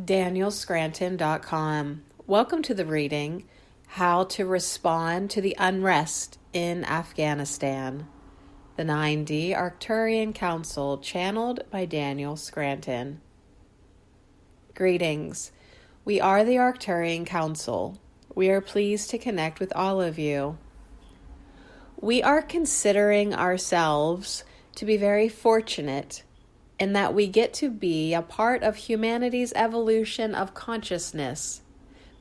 DanielScranton.com. Welcome to the reading, How to Respond to the Unrest in Afghanistan. The 9D Arcturian Council, channeled by Daniel Scranton. Greetings. We are the Arcturian Council. We are pleased to connect with all of you. We are considering ourselves to be very fortunate in that we get to be a part of humanity's evolution of consciousness,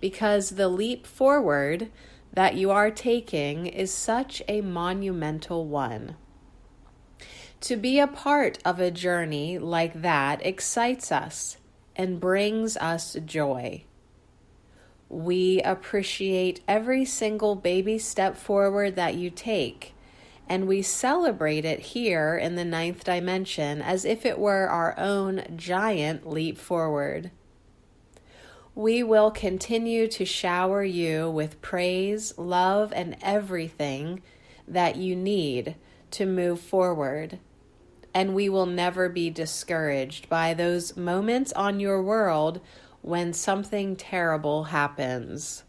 because the leap forward that you are taking is such a monumental one. To be a part of a journey like that excites us and brings us joy. We appreciate every single baby step forward that you take, and we celebrate it here in the 9th dimension as if it were our own giant leap forward. We will continue to shower you with praise, love, and everything that you need to move forward. And we will never be discouraged by those moments on your world when something terrible happens.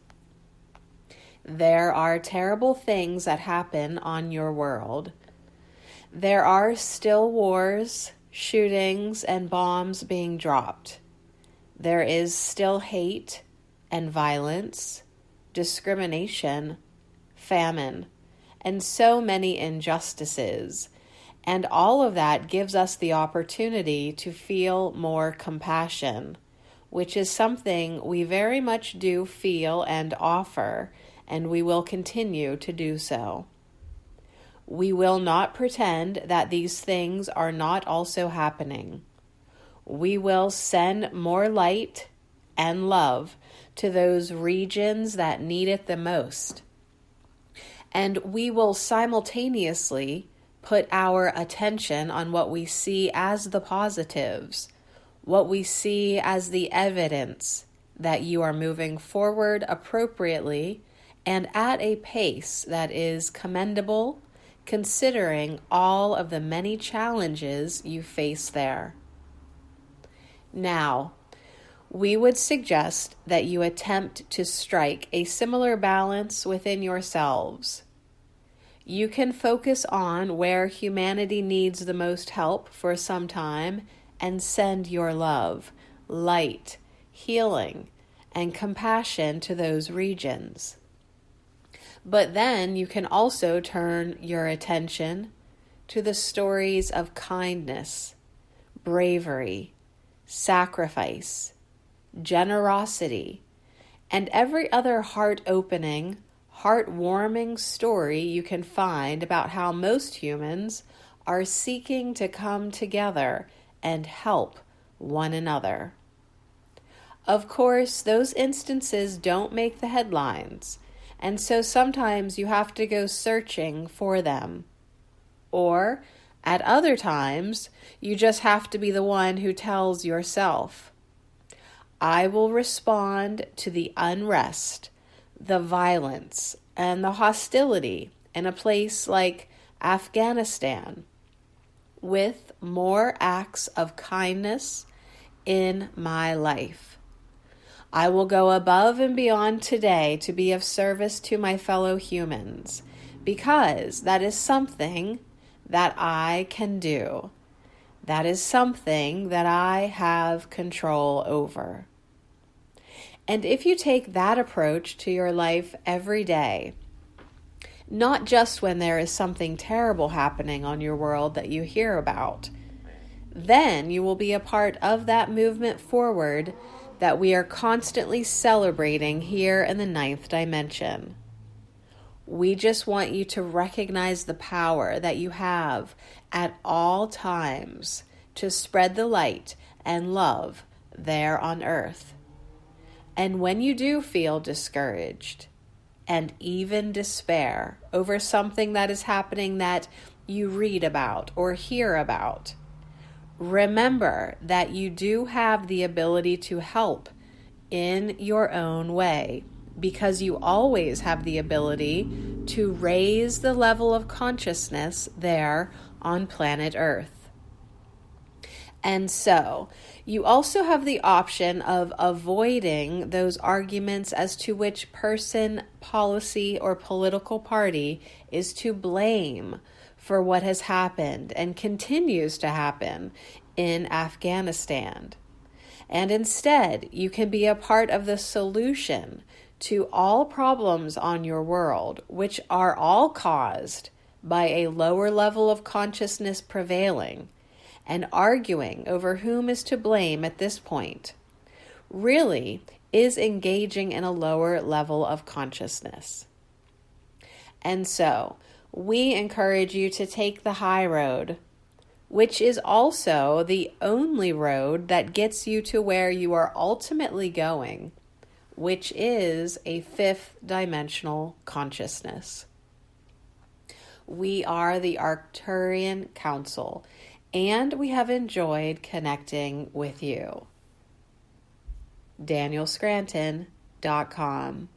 There are terrible things that happen on your world. There are still wars, shootings, and bombs being dropped. There is still hate and violence, discrimination, famine, and so many injustices. And all of that gives us the opportunity to feel more compassion, which is something we very much do feel and offer, and we will continue to do so. We will not pretend that these things are not also happening. We will send more light and love to those regions that need it the most. And we will simultaneously put our attention on what we see as the positives, what we see as the evidence that you are moving forward appropriately and at a pace that is commendable, considering all of the many challenges you face there. Now, we would suggest that you attempt to strike a similar balance within yourselves. You can focus on where humanity needs the most help for some time and send your love, light, healing, and compassion to those regions. But then you can also turn your attention to the stories of kindness, bravery, sacrifice, generosity, and every other heart-opening, heart-warming story you can find about how most humans are seeking to come together and help one another. Of course, those instances don't make the headlines, and so sometimes you have to go searching for them. Or, at other times, you just have to be the one who tells yourself, I will respond to the unrest, the violence, and the hostility in a place like Afghanistan with more acts of kindness in my life. I will go above and beyond today to be of service to my fellow humans, because that is something that I can do. That is something that I have control over. And if you take that approach to your life every day, not just when there is something terrible happening on your world that you hear about, then you will be a part of that movement forward that we are constantly celebrating here in the 9th dimension. We just want you to recognize the power that you have at all times to spread the light and love there on earth. And when you do feel discouraged and even despair over something that is happening that you read about or hear about, remember that you do have the ability to help in your own way, because you always have the ability to raise the level of consciousness there on planet Earth. And so, you also have the option of avoiding those arguments as to which person, policy, or political party is to blame for what has happened and continues to happen in Afghanistan. And instead, you can be a part of the solution to all problems on your world, which are all caused by a lower level of consciousness prevailing and arguing over whom is to blame at this point, really is engaging in a lower level of consciousness. And so, we encourage you to take the high road, which is also the only road that gets you to where you are ultimately going, which is a fifth dimensional consciousness. We are the Arcturian Council, and we have enjoyed connecting with you. DanielScranton.com